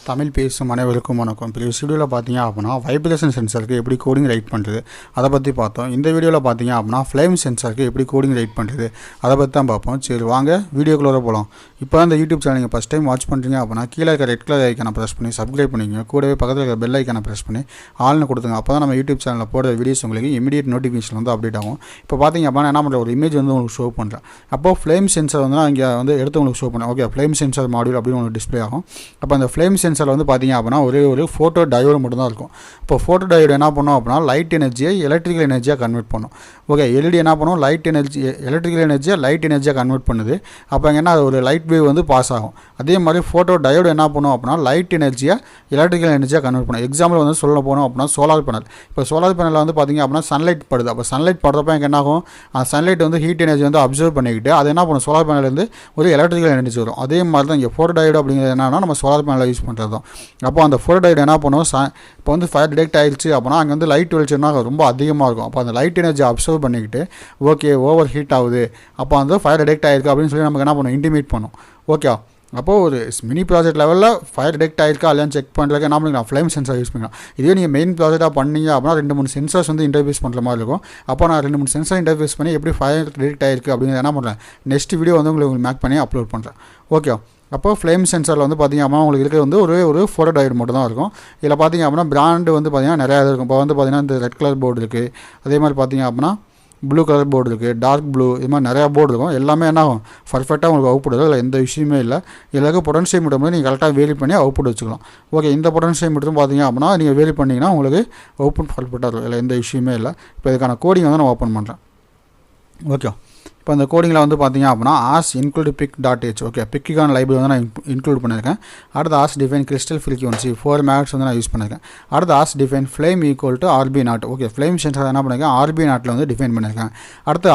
தமிழ் பேசும் அனைவருக்கும் வணக்கம். ப்ரீவியஸ் வீடியோவில் பார்த்தீங்க அப்படின்னா வைப்ரேஷன் சென்சாருக்கு எப்படி கோடிங் ரைட் பண்ணுறது அதை பற்றி பார்த்தோம். இந்த வீடியோவில் பார்த்தீங்க அப்படின்னா ஃப்ளேம் சென்சாருக்கு எப்படி கோடிங் ரைட் பண்ணுறது அதை பற்றி தான் பார்ப்போம். சரி வாங்க வீடியோக்குள்ளே போகலாம். இப்போ இந்த யூடியூப் சேனல் நீங்கள் ஃபஸ்ட் டைம் வாட்ச் பண்ணுறீங்க அப்படின்னா கீழே இருக்க ரெட் கலர் ஐக்கானை ப்ரெஸ் பண்ணி சப்ஸ்கிரைப் பண்ணிக்கோங்க. கூடவே பக்கத்தில் இருக்க பெல் ஐக்கானை ப்ரெஸ் பண்ணி ஆல்னு கொடுத்துங்க. அப்போ தான் நம்ம யூடியூப் சேனலில் போடுற வீடியோஸ் உங்களுக்கு இமீடியட் நோட்டிஃபிகேஷன் வந்து அப்டேட் ஆகும். இப்போ பார்த்தீங்க அப்படின்னா என்ன பண்ணுற ஒரு இமேஜ் வந்து உங்களுக்கு ஷோ பண்ணுறேன். அப்போ ஃப்ளேம் சென்சார் வந்து நான் இங்கே வந்து எடுத்து உங்களுக்கு ஷோ பண்ணுறேன். ஓகே, ஃப்ளேம் சென்சார் மாடியூல் அப்படின்னு உங்களுக்கு டிஸ்பிளே ஆகும். அப்போ அந்த ஃப்ளேம் சென்சார் வந்து பார்த்தீங்க அப்படின்னா ஒரே ஒரு ஃபோட்டோ டயோடு மட்டும் தான் இருக்கும். இப்போ ஃபோட்டோ டயோடு என்ன பண்ணும் அப்படின்னா லைட் எனர்ஜியை எலக்ட்ரிக்கல் எனர்ஜியாக கன்வெர்ட் பண்ணும். ஓகே, எல்இடி என்ன பண்ணும், லைட் எனர்ஜி எலக்ட்ரிக்கல் எனர்ஜியை லைட் எனர்ஜியாக கன்வெர்ட் பண்ணுது. அப்போ என்ன அது ஒரு லைட் வேவ் வந்து பாஸ் ஆகும். அதே மாதிரி ஃபோட்டோ டயோடு என்ன பண்ணும் அப்படின்னா லைட் எனர்ஜியை எலக்ட்ரிக்கல் எனர்ஜியாக கன்வெர்ட் பண்ணும். எக்ஸாம்பிள் வந்து சொல்ல போனோம் அப்படின்னா சோலார் பேனல். இப்போ சோலார் பேனலில் வந்து பார்த்திங்க அப்படின்னா சன்லைட் படுது. அப்போ சன்லைட் படுறப்ப என்ன ஆகும், அந்த சன்லைட் வந்து ஹீட் எனர்ஜி வந்து அப்சர்வ் பண்ணிக்கிட்டு அது என்ன பண்ணும், சோலார் பேனலேருந்து ஒரு எலக்ட்ரிக்கல் எனர்ஜி வரும். அதே மாதிரி தான் இங்கே ஃபோட்டோ டயோடு அப்படிங்கிறது என்னன்னா நம்ம சோலார் பேனலில் யூஸ் பண்ணுறது தான். அப்போ அந்த ஃபோட்டோ டயோடு என்ன பண்ணும், இப்போ வந்து ஃபயர் டிடெக்ட் ஆகிடுச்சு அப்படின்னா அங்கே வந்து லைட் வெளிச்சம்னா ரொம்ப அதிகமாக இருக்கும். அப்போ அந்த லைட் எனர்ஜி அப்சர்வ் பண்ணிக்கிட்டு ஓகே ஓவர் ஹீட் ஆகுது, அப்போ வந்து ஃபயர் டிடெக்ட் ஆகிருக்கு அப்படின்னு சொல்லி நமக்கு என்ன பண்ணும், இன்டிமேட் பண்ணும். ஓகே, அப்போது ஒரு மினி ப்ராஜெக்ட் லெவலில் ஃபயர் டிடெக்ட் ஆகிருக்கா இல்லையான்னு செக் பண்ணுறதுக்கு என்ன பண்ணிக்கலாம், ஃப்ளேம் சென்சார் யூஸ் பண்ணிக்கலாம். இதே நீங்கள் மெயின் ப்ராஜெக்டாக பண்ணீங்க அப்படின்னா 2-3 சென்சார்ஸ் வந்து இன்டர்ஃபேஸ் பண்ணுற மாதிரி இருக்கும். அப்போ நான் 2-3 சென்சார் இன்டர்ஃபேஸ் பண்ணி எப்படி ஃபயர் டிடெக்ட் ஆகிருக்கு அப்படிங்கிறது என்ன பண்ணுறேன், நெக்ஸ்ட் வீடியோ வந்து உங்களுக்கு மேக் பண்ணி அப்லோட் பண்ணுறேன். ஓகே, அப்போ ஃப்ளேம் சென்சாரில் வந்து பார்த்திங்க அப்படின்னா உங்களுக்கு இருக்கிறது வந்து ஒரு ஃபோட்டோ டயோடு மட்டும் தான் இருக்கும். இதில் பார்த்திங்க அப்படின்னா பிராண்டு வந்து பார்த்திங்கன்னா நிறையா இருக்கும். இப்போ வந்து பார்த்திங்கன்னா இந்த ரெட் கலர் போர்டு இருக்குது, அதே மாதிரி பார்த்திங்க அப்படின்னா ப்ளூ கலர் போர்டு இருக்குது, டார்க் ப்ளூ, இது மாதிரி நிறையா போர்டு இருக்கும். எல்லாமே என்ன ஆகும், பர்ஃபெக்டாக உங்களுக்கு அவுட்புட் வரும். இல்லை எந்த விஷயமே இல்லை. இதில் பொட்டன்ஷியல் மீட்டர் வந்து நீங்கள் கரெக்டாக வேரி பண்ணி அவுட்புட் வச்சுக்கலாம். ஓகே, இந்த பொட்டன்ஷியல் மீட்டரும் பார்த்திங்க அப்படின்னா நீங்கள் வேரி பண்ணிங்கன்னா உங்களுக்கு அவுட்புட் பர்ஃபெக்டாக இருக்கும். இல்லை எந்த விஷயமே இல்லை. இப்போ இதுக்கான கோடிங் வந்து நான் ஓப்பன் பண்ணுறேன். ஓகே, இப்போ அந்த கோடிங்கில் வந்து பார்த்திங்க அப்படின்னா ஆஸ் இன்க்ளூட் PIC.h. ஓகே, PIC-க்கான லைப்ரரி வந்து நான் இன்க்ளூட் பண்ணியிருக்கேன். அடுத்து hash define crystal frequency 4 MHz வந்து நான் யூஸ் பண்ணியிருக்கேன். அடுத்து hash define flame equal to RB0. Okay, flame sensor என்ன பண்ணியிருக்கேன், RB0 வந்து டிஃபைன் பண்ணியிருக்கேன். அடுத்து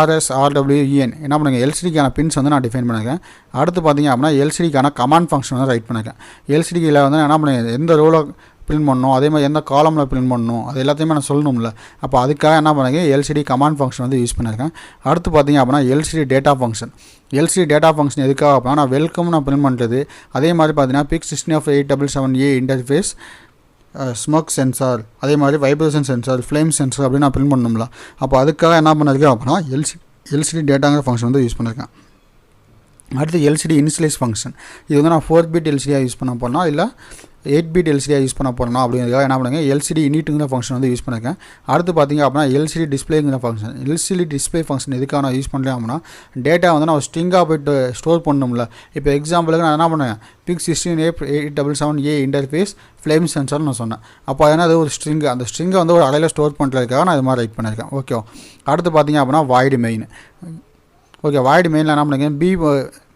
RS RWEN என்ன பண்ணுங்க, எல்சிடிக்கான பின்ஸ் வந்து நான் டிஃபைன் பண்ணியிருக்கேன். அடுத்து பார்த்திங்க அப்படின்னா எல்சிடிக்கான கமாண்ட் ஃபங்க்ஷன் வந்து ரைட் பண்ணியிருக்கேன். எல்சிடியில் வந்து என்ன பண்ணுங்க, எந்த ரோலை பிரிண்ட் பண்ணணும், அதே மாதிரி எந்த காலமில் பிரிண்ட் பண்ணணும், அது எல்லாத்தையுமே நான் சொல்லணும்ல. அப்போ அதுக்காக என்ன பண்ணுங்க, எல்சிடி கமாண்ட் ஃபங்க்ஷன் வந்து யூஸ் பண்ணியிருக்கேன். அடுத்து பார்த்திங்க அப்படின்னா LCD data function. LCD data function எதுக்காக அப்படின்னா நான் வெல்கம் நான் பிரிண்ட் பண்ணுறது. அதே மாதிரி பார்த்தீங்கன்னா PIC16F877A இன்டர்ஃபேஸ், ஸ்மோக் சென்சார், அதே மாதிரி வைப்ரேஷன் சென்சார், ஃப்ளேம் சென்சார் அப்படின்னு நான் பிரிண்ட் பண்ணணும்ல. அப்போ அதுக்காக என்ன பண்ணியிருக்கேன் அப்படின்னா எல்சிடி டேட்டாங்கிற ஃபங்க்ஷன் வந்து யூஸ் பண்ணியிருக்கேன். அடுத்து எல்சிடி இனிஷியலைஸ் ஃபங்க்ஷன். இது வந்து நான் 4 பிட் எல்சிடியாக யூஸ் பண்ண போகிறேன்னா இல்லை 8 பிட் எல்சிடியாக யூஸ் பண்ண போகிறேன்னா அப்படிங்கிறதுக்காக என்ன பண்ணுங்க, எல்சிடி இனிட்டுங்கிற ஃபங்க்ஷன் வந்து யூஸ் பண்ணியிருக்கேன். அடுத்து பார்த்திங்க அப்படின்னா எல்சிடி டிஸ்பிளேங்கிற ஃபங்க்ஷன். எல்சிடி டிஸ்பிளே ஃபங்க்ஷன் எதுக்காக நான் யூஸ் பண்ணுறேன் அப்படின்னா டேட்டா வந்து நான் ஸ்ட்ரிங்காக போய்ட்டு ஸ்டோர் பண்ணணும்ல. இப்போ எக்ஸாம்பிளுக்கு நான் என்ன பண்ணேன், PIC16F877A இன்டர்ஃபேஸ் ஃப்ளேம் சென்சார்னு நான் சொன்னேன். அப்போ அதனால் அது ஒரு ஸ்ட்ரிங்கு, அந்த ஸ்ட்ரிங்கை வந்து ஒரு அறையில் ஸ்டோர் பண்ணுறதுக்காக நான் இது மாதிரி ரைட் பண்ணியிருக்கேன். ஓகே, அடுத்து பார்த்திங்க அப்படின்னா வாய்டு மெயின். ஓகே, வாய்டு மெயினில் என்ன பண்ணுங்க,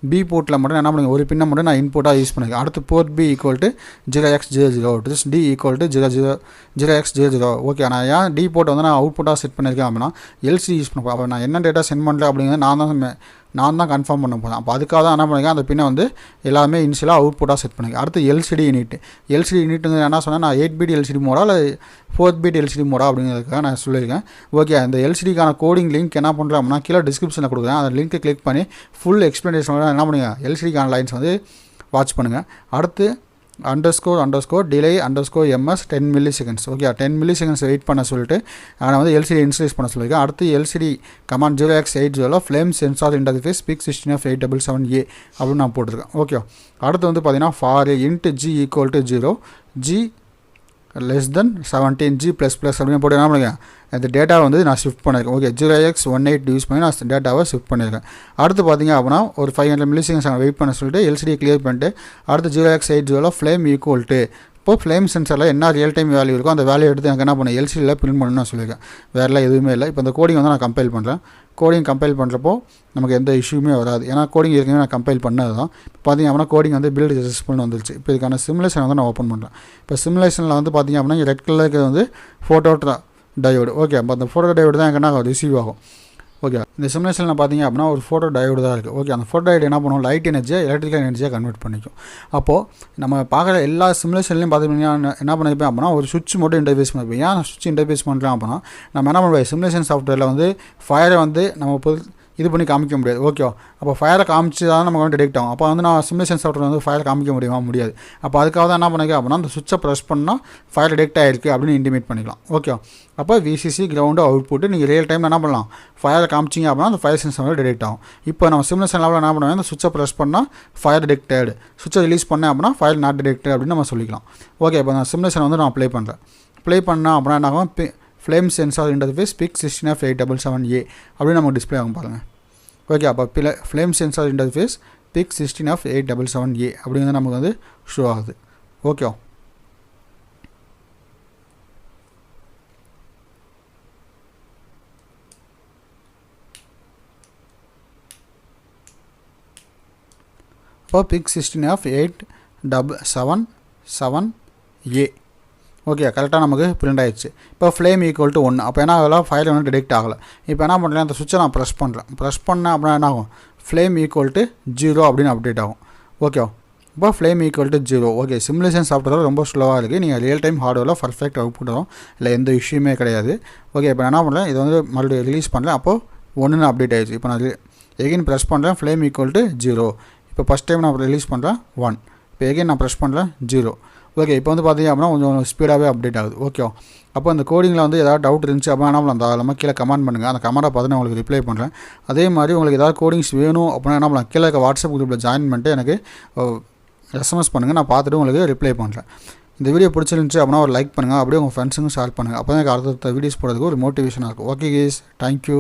பி போர்ட்டில் மட்டும் என்ன பண்ணுங்க, ஒரு பின்னை மட்டும் நான் இன்புட்டாக யூஸ் பண்ணியிருக்கேன். அடுத்து port B equal to 0x00, D equal to 0x00. Okay, நான் ஏன் D போர்ட்டை வந்து நான் அவுட்புட்டாக செட் பண்ணியிருக்கேன் அப்படின்னா எல்சிடி யூஸ் பண்ண போகிறேன். அப்போ நான் என்ன டேட்டா சென்ட் பண்ணுறேன் அப்படிங்கிறது நான் தான் கன்ஃபார்ம் பண்ண போகிறேன். அப்போ அதுக்காக தான் என்ன பண்ணியிருக்கேன், அந்த பின்னை வந்து எல்லாமே இனிஷியலாக அவுட்புட்டாக செட் பண்ணியிருக்கேன். அடுத்து எல்சிடி யூனிட். எல்சிடி யூனிட்டுங்க என்ன சொன்னால் நான் 8 பிட் எல்சிடி மோடா இல்லை 4 பிட் எல்சிடி மோடா அப்படிங்கிறதுக்காக நான் சொல்லியிருக்கேன். ஓகே, அந்த எல்சிடிக்கான கோடிங் லிங்க் என்ன பண்ணுறேன் அப்படின்னா கீழே டிஸ்கிரிப்ஷனில் கொடுக்குறேன். அந்த லிங்க்கை கிளிக் பண்ணி ஃபுல் எக்ஸ்ப்ளனேஷனோட என்ன பண்ணுங்க, எல்சிடிக்கான லைன்ஸ் வந்து வாட்ச் பண்ணுங்கள். அடுத்து __delay_MS 10 milliseconds. Okay, 10 milliseconds wait பண்ண சொல்லிட்டு நான் வந்து எல்சிடி இன்ஸ்டலேஸ் பண்ண சொல்லியிருக்கேன். அடுத்து LCD command 0x80 flame sensor interface PIC16F877A அப்படின்னு நான் போட்டிருக்கேன். ஓகே, அடுத்து வந்து பார்த்தீங்கன்னா for int G equal to 0, G less than 17, G++ அப்படின்னு போட்டு என்ன பண்ணுங்க, அந்த டேட்டாவை வந்து நான் ஷிஃப்ட் பண்ணியிருக்கேன். ஓகே, 0x18 யூஸ் பண்ணி நான் டேட்டாவை ஷிஃப்ட் பண்ணியிருக்கேன். அடுத்து பார்த்திங்க அப்படின்னா ஒரு 500 milliseconds வெயிட் பண்ண சொல்லிட்டு எல்சிடியை கிளியர் பண்ணிட்டு அடுத்து 0x80 ஃப்ளேம் ஈக்குவல் டு, இப்போது ஃப்ளேம் சென்சாரில் என்ன ரியல் டைம் வேல்யூ இருக்கோ அந்த வேல்யூ எடுத்து எனக்கு என்ன பண்ணேன், எல்சிடியில் பிரிண்ட் பண்ணணும்னு நான் சொல்லியிருக்கேன். வேறெல்லாம் எதுவுமே இல்லை. இப்போ இந்த கோடிங் வந்து நான் கம்பைல் பண்ணுறேன். கோடிங் கம்பைல் பண்ணுறப்போ நமக்கு எந்த இஷ்யூமே வராது. ஏன்னா கோடிங் ஏற்கனவே நான் கம்பைல் பண்ணது தான். பார்த்திங்க அப்படின்னா கோடிங் வந்து பில்டு சக்ஸஸ்ஃபுல்னு வந்துருச்சு. இப்போ இதுக்கான சிமுலேஷன் வந்து நான் ஓப்பன் பண்ணுறேன். இப்போ சிமுலேஷனில் வந்து பார்த்திங்க அப்படின்னா ரெட் கலருக்கு வந்து ஃபோட்டோ டயோடு. ஓகே, அப்போ அந்த ஃபோட்டோ டயோடு தான் எனக்கு ரிசீவ் ஆகும். ஓகே, இந்த சிமுலேஷனில் பார்த்திங்க அப்படின்னா ஒரு ஃபோட்டோ டயோடு தான் இருக்குது. ஓகே, அந்த ஃபோட்டோ டயோடு என்ன பண்ணுவோம், லைட் எனர்ஜியை எலக்ட்ரிக்கல் எனர்ஜியாக கன்வெர்ட் பண்ணிக்கும். அப்போது நம்ம பார்க்குற எல்லா சிமுலேஷன்லையும் பார்த்திங்கன்னா என்ன பண்ணியிருப்பேன் அப்படின்னா ஒரு சுவிட்ச் மட்டும் இன்டர்ஃபேஸ் பண்ணியிருப்பேன். ஏன் சுவிட்ச் இன்டர்ஃபேஸ் பண்ணுறேன் அப்படின்னா நம்ம என்ன பண்ணுவோம், சிமுலேஷன் சாஃப்ட்வேரில் வந்து ஃபயரை வந்து நம்ம இது பண்ணி காமிக்க முடியாது. ஓகேவா? அப்போ ஃபயரை காமிச்சு தான் நமக்கு வந்து டிடெக்ட் ஆகும். அப்போ வந்து நான் சிமுலேஷன் சாஃப்ட்வேர் வந்து ஃபயரை காமிக்க முடியாது. அப்போ அதுக்காக தான் என்ன பண்ணிக்க அப்படின்னா அந்த சுவிட்சை ப்ரெஸ் பண்ணால் ஃபயர் டிடெக்ட் ஆகிருக்கு அப்படின்னு இன்டிமேட் பண்ணிக்கலாம். ஓகேவா? அப்போ விசிசி கிரவுண்டு அவுட்புட்டு நீங்கள் ரியல் டைமில் என்ன பண்ணலாம், ஃபயரை காமிச்சிங்க அப்படின்னா அந்த ஃபயர் சென்சார் வந்து டிடெக்ட் ஆகும். இப்போ நம்ம சிமுலேஷன் லெவலில் என்ன பண்ணுவோம், அந்த சுவிட்சை ப்ரெஸ் பண்ணால் ஃபயர் டிடெக்டட், சுவிட்சை ரிலீஸ் பண்ணேன் அப்படின்னா ஃபயர் நாட் டிடெக்டட் அப்படின்னு நம்ம சொல்லிக்கலாம். ஓகே, இப்போ நான் சிமுலேஷன் வந்து நான் ப்ளே பண்ணுறேன். ப்ளே பண்ணால் அப்படின்னா என்ன ஆகும், ஃப்ளேம் சென்சார் இன்டர்ஃபேஸ் PIC16F877A அப்படின்னு நமக்கு டிஸ்பிளே ஆகும் பாருங்கள். ஓகே, அப்போ ஃப்ளேம் சென்சார் இன்டர்ஃபேஸ் PIC16F877A அப்படிங்கிறது நமக்கு வந்து ஷோ ஆகுது. ஓகே, இப்போ PIC16F877A ஓகே கரெக்டாக நமக்கு பிரிண்ட் ஆயிடுச்சு. இப்போ ஃப்ளேம் ஈக்குவல் டு 1. அப்போ என்ன ஆகலை, ஃபயர் ஒன்றும் டிடெக்ட் ஆகலை. இப்போ என்ன பண்ணுறேன், அந்த சுவிட்சை நான் ப்ரெஸ் பண்ணேன் அப்படின்னா என்ன ஆகும், ஃப்ளேம் ஈக்குவல் டு 0 அப்படின்னு அப்டேட் ஆகும். ஓகே, இப்போ flame equal to 0. Okay, simulation software ரொம்ப ஸ்லோவாக இருக்குது. நீங்கள் ரியல் டைம் ஹார்ட்வேரில் பர்ஃபெக்ட் அவுட்புட் வரும், இல்லை எந்த இஷ்யூமே கிடையாது. ஓகே, இப்போ என்ன பண்ணுறேன், இது வந்து மறுபடியும் ரிலீஸ் பண்ணுறேன். அப்போது 1ன்னு அப்டேட் ஆகிடுச்சு. இப்போ நான் எகைன் ப்ரெஸ் பண்ணுறேன், ஃப்ளேம் ஈக்குவல் டு 0. இப்போ ஃபஸ்ட் டைம் நான் ரிலீஸ் பண்ணுறேன் 1. இப்போ எகைன் நான் ப்ரெஸ் பண்ணுறேன் 0. ஓகே, இப்போ வந்து பார்த்தீங்க அப்படின்னா கொஞ்சம் ஸ்பீடாகவே அப்டேட் ஆகுது. ஓகே, அப்போ அந்த கோடிங்கில் வந்து ஏதாவது டவுட் இருந்துச்சு அப்படின்னா என்ன பண்ணலாம், தாராளமாக கீழே கமெண்ட் பண்ணுங்கள். அந்த கமெண்ட்டை பார்த்து நான் உங்களுக்கு ரிப்ளை பண்ணுறேன். அதே மாதிரி உங்களுக்கு ஏதாவது கோடிங்ஸ் வேணும் அப்படின்னா என்ன பண்ணலாம், கீழே வாட்ஸ்அப் குரூப்பில் ஜாயின் பண்ணிட்டு எனக்கு SMS பண்ணுங்கள், நான் பார்த்துட்டு உங்களுக்கு ரிப்ளை பண்ணுறேன். இந்த வீடியோ பிடிச்சிருந்துச்சு அப்படின்னா ஒரு லைக் பண்ணுங்கள், அப்படியே உங்கள் ஃப்ரெண்ட்ஸுக்கும் ஷேர் பண்ணுங்கள். அப்போ தான் எனக்கு அடுத்த வீடியோஸ் போடுறதுக்கு ஒரு மோட்டிவேஷனாக இருக்கும். Okay guys, thank you.